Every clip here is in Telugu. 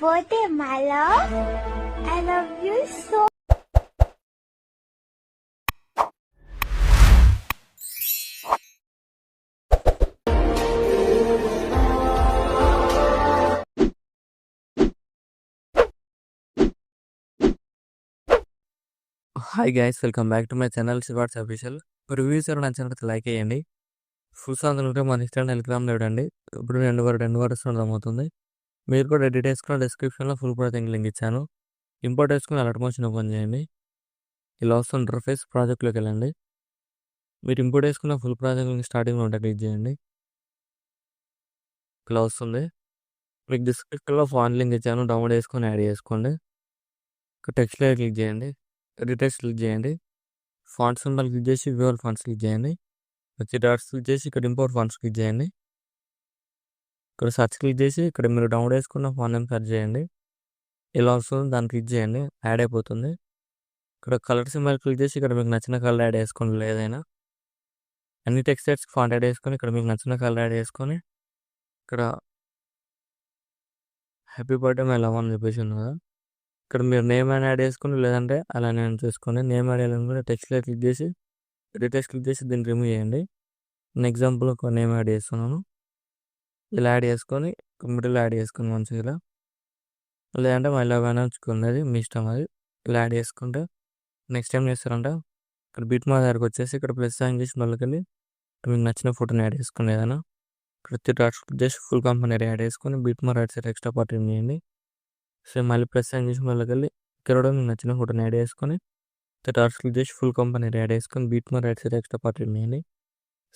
birthday, my love. I love you so. Hi guys, welcome back to my channel Shivarts official. Reviews ఎవరు నచ్చినట్లయితే లైక్ చేయండి. ఫుల్ సాంగ్ ఉంటే మన ఇన్స్టాగ్రామ్ టెలిగ్రామ్ చూడండి. ఇప్పుడు 2 వరకు అవుతుంది. మీరు కూడా డీటెయిల్స్ కూడా డిస్క్రిప్షన్లో ఫుల్ ప్రాజెక్ట్ లింక్ ఇచ్చాను. ఇంపోర్ట్ వేసుకుని అలర్ట్ మోషన్ ఓపెన్ చేయండి. ఇలా వస్తుంది ఇంటర్ఫేస్. ప్రాజెక్ట్లోకి వెళ్ళండి. మీరు ఇంపోర్ట్ వేసుకున్న ఫుల్ ప్రాజెక్ట్ లింక్ స్టార్టింగ్లో ఉంటే క్లిక్ చేయండి. ఇలా వస్తుంది. మీకు డిస్క్రిప్షన్లో ఫాన్ లింక్ ఇచ్చాను, డౌన్లోడ్ చేసుకొని యాడ్ చేసుకోండి. టెక్స్ట్ లేయర్ క్లిక్ చేయండి. డీటెయిల్స్ క్లిక్ చేయండి. ఫాంట్స్ సింబల్ క్లిక్ చేసి వ్యూవల్ ఫాంట్స్ క్లిక్ చేయండి. వచ్చి డాట్స్ క్లిక్ చేసి ఇక్కడ ఇంపోర్ట్ ఫాంట్స్ క్లిక్ చేయండి. ఇక్కడ సర్చ్ క్లిక్ చేసి ఇక్కడ మీరు డౌన్లోడ్ చేసుకున్న ఫాంట్ నేమ్ సెర్చ్ చేయండి. ఇలా వస్తుంది, దాన్ని క్లిక్ చేయండి. యాడ్ అయిపోతుంది. ఇక్కడ కలర్ సింబల్ క్లిక్ చేసి ఇక్కడ మీకు నచ్చిన కలర్ యాడ్ చేసుకోండి. ఏదైనా అన్ని టెక్స్ట్ సెట్స్కి ఫాంట్ యాడ్ చేసుకొని ఇక్కడ మీకు నచ్చిన కలర్ యాడ్ చేసుకొని ఇక్కడ హ్యాపీ బర్త్డే మై లవ్ అని చెప్పేసి ఉంది కదా, ఇక్కడ మీరు నేమ్ అని యాడ్ చేసుకుని లేదంటే అలా నేను చేసుకోండి. నేమ్ యాడ్ చేయాలనుకుంటే టెక్స్ట్లో క్లిక్ చేసి డీటెయిల్స్ క్లిక్ చేసి దీన్ని రిమూవ్ చేయండి. నేను ఎగ్జాంపుల్ ఒక నేమ్ యాడ్ చేస్తున్నాను. ఇలా యాడ్ చేసుకొని మిడిల్ యాడ్ చేసుకుని మంచిగా ఇలా, లేదంటే మళ్ళీ అయినా ఉంచుకోండి, అది మీ ఇష్టం. అది ఇలా యాడ్ చేసుకుంటే నెక్స్ట్ టైం చేస్తారంటే ఇక్కడ బీట్ మా దగ్గరకు వచ్చేసి ఇక్కడ ప్లస్ సైన్ చేసి మళ్ళీ మీకు నచ్చిన ఫోటోని యాడ్ చేసుకోండి. ఏదైనా ఇక్కడ dots just full company add చేసుకొని బీట్ మా రైట్ సైడ్ ఎక్స్ట్రా పార్ట్ చేయండి. సో మళ్ళీ ప్లస్ సైన్ చేసి మళ్ళీ ఇక్కడ కూడా మీకు నచ్చిన ఫోటోని యాడ్ చేసుకొని డాట్స్ క్లిక్ చేసి ఫుల్ కంపెనీ యాడ్ చేసుకొని బీట్ మా రైట్ సైడ్ ఎక్స్ట్రా పార్ట్ చేయండి.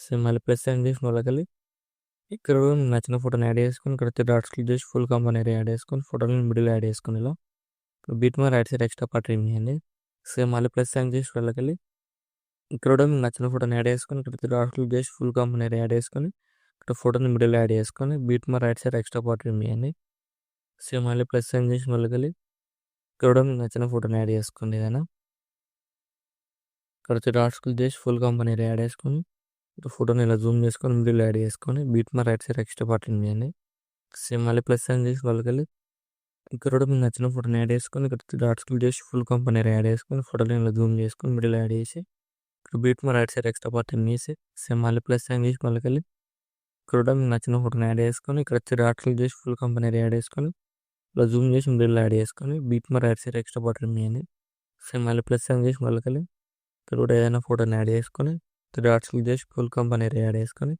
సో మళ్ళీ ప్లస్ సైన్ చేసి మళ్ళీ ఇక్కడ కూడా మీకు నచ్చిన ఫోటోని యాడ్ చేసుకొని ఇక్కడ డాట్స్ క్లిక్ చేసి ఫుల్ కంపెనీ యాడ్ చేసుకొని ఫోటోని మిడిల్ యాడ్ చేసుకొని ఇలా బీట్ మా రైట్ సైడ్ ఎక్స్ట్రా పార్ట్ చేయండి. సో మళ్ళీ ప్లస్ సైన్ చేసి వెళ్ళకెళ్ళి ఇక్కడ కూడా మీకు నచ్చిన ఫోటోని యాడ్ చేసుకొని ఇక్కడ డాట్స్ క్లిక్ చేసి ఫుల్ కంపెనీ యాడ్ చేసుకొని ఇక్కడ ఫోటోని మిడిల్ యాడ్ చేసుకొని బీట్ మా రైట్ సైడ్ ఎక్స్ట్రా పార్ట్ చేయండి. సో మళ్ళీ ప్లస్ సైన్ చేసి మళ్ళీ ఇక్కడ కూడా మీకు నచ్చిన ఫోటోని యాడ్ చేసుకోండి. ఏదైనా ఇక్కడ డాట్స్ క్లిక్ చేసి ఫుల్ కంపెనీ యాడ్ చేసుకొని ఫోటోని ఇలా జూమ్ చేసుకొని మిడిల్ యాడ్ చేసుకొని బీట్ మా రైట్ సైడ్ ఎక్స్ట్రా పార్ట్ చేయండి. సేమ్ మళ్ళీ ప్లస్ సైన్ చేసి వాళ్ళకి ఇక్కడ కూడా మీకు నచ్చిన ఫోటోని యాడ్ చేసుకొని ఇక్కడ డాట్స్ క్లిక్ చేసి ఫుల్ కంపెనీ యాడ్ చేసుకొని ఫోటోని ఇలా జూమ్ చేసుకొని మిడిల్ యాడ్ చేసి ఇక్కడ బీట్ మా రైట్ సైడ్ ఎక్స్ట్రా పార్ట్ చేసి సేమ్ మళ్ళీ ప్లస్ సైన్ చేసి వాళ్ళకి ఇక్కడ కూడా మీకు నచ్చిన ఫోటోని యాడ్ చేసుకొని ఇక్కడ డాట్స్ క్లిక్ చేసి ఫుల్ కంపెనీ యాడ్ చేసుకొని ఇలా జూమ్ చేసి మిడిల్ యాడ్ చేసుకొని బీట్ మా రైట్ సైడ్ ఎక్స్ట్రా పార్ట్ చేయండి. సేమ్ మళ్ళీ ప్లస్ సైన్ చేసి వాళ్ళకి ఇక్కడ కూడా ఏదైనా ఫోటోని యాడ్ చేసుకొని డాట్స్ క్లిక్ చేసి ఫుల్ కంపెనీ యాడ్ చేసుకొని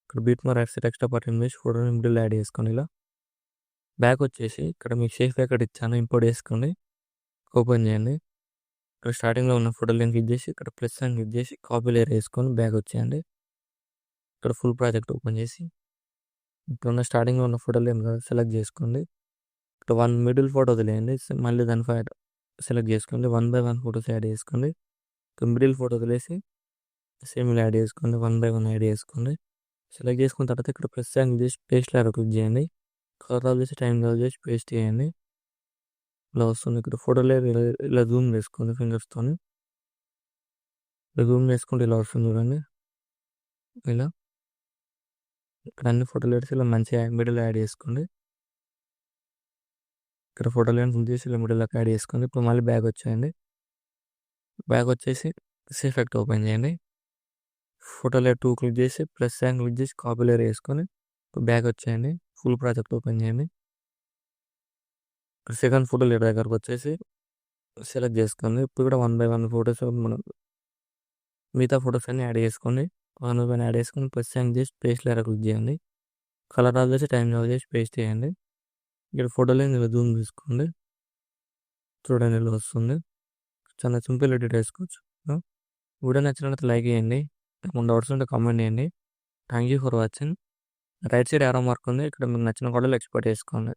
ఇక్కడ బీట్ మా రైట్ సైడ్ ఎక్స్ట్రా పార్ట్ చేసి ఫోటోని మిడిల్ యాడ్ చేసుకొని ఇలా బ్యాక్ వచ్చేసి ఇక్కడ మీకు షేక్ ప్యాకెట్ ఇచ్చాను, ఇంపోర్ట్ చేసుకోండి. ఓపెన్ చేయండి. ఇక్కడ స్టార్టింగ్లో ఉన్న ఫోటో లింక్ క్లిక్ చేసి ఇక్కడ ప్లస్ అని క్లిక్ చేసి కాపీ లేయర్ వేసుకొని బ్యాక్ వచ్చేయండి. ఇక్కడ ఫుల్ ప్రాజెక్ట్ ఓపెన్ చేసి ఇప్పుడున్న స్టార్టింగ్లో ఉన్న ఫోటో లింక్ సెలెక్ట్ చేసుకోండి. ఇక్కడ 1 మిడిల్ ఫోటో వదిలేయండి. మళ్ళీ దాని సెలెక్ట్ చేసుకోండి. 1 by 1 ఫోటోస్ యాడ్ చేసుకోండి. ఇక్కడ మిడిల్ ఫోటో వదిలేసి సేమ్ ఇలా యాడ్ చేసుకోండి. 1 by 1 యాడ్ చేసుకోండి. సెలెక్ట్ చేసుకున్న తర్వాత ఇక్కడ ప్లస్ సైన్ చేసి పేస్ట్ లాగా క్లిక్ చేయండి. కలర్ చేసి టైం చేసి పేస్ట్ చేయండి. ఇలా వస్తుంది. ఇక్కడ ఫోటో లేయర్ ఇలా జూమ్ చేసుకోండి ఫింగర్స్తో. ఇలా జూమ్ చేసుకుంటే ఇలా వస్తుంది చూడండి. ఇలా ఇక్కడ అన్ని ఫోటో లేయర్స్ ఇలా మంచిగా మిడిల్ యాడ్ చేసుకోండి. ఇక్కడ ఫోటో లేయర్ ఫుల్ చేసి ఇలా మిడిల్ యాడ్ చేసుకోండి. ఇప్పుడు మళ్ళీ బ్యాక్ వచ్చేయండి. బ్యాక్ వచ్చేసి ఎఫెక్ట్ ఓపెన్ చేయండి. ఫోటో లేయర్ 2 క్లిక్ చేసి ప్లస్ సైన్ క్లిక్ చేసి కాపీ లేయర్ వేసుకొని బ్యాక్ వచ్చేయండి. ఫుల్ ప్రాజెక్ట్ ఓపెన్ చేయండి. సెకండ్ ఫోటో లేయర్ దగ్గరకు వచ్చేసి సెలెక్ట్ చేసుకోండి. ఇప్పుడు కూడా 1 by 1 ఫోటోస్ మనం మిగతా ఫోటోస్ అన్ని యాడ్ చేసుకోండి. 1 by 1 యాడ్ చేసుకొని ప్లస్ సైన్ చేసి పేస్ట్ లేయర్ క్లిక్ చేయండి. కలర్ చేసి టైం చేసి పేస్ట్ చేయండి. ఇక్కడ ఫోటో లేని ఇలా జూమ్ తీసుకోండి. చూడండి ఇలా వస్తుంది. చాలా సింపుల్ ఎడిట్ చేసుకోవచ్చు. వీడియో నచ్చినట్లయితే లైక్ చేయండి. ఏమైనా డౌట్స్ ఉంటే కామెంట్ చేయండి. Thank you for watching. Right side arrow mark ఉంది. ఇక్కడ మీకు నచ్చిన ఫోటోలు ఎక్స్పోర్ట్ చేసుకోండి.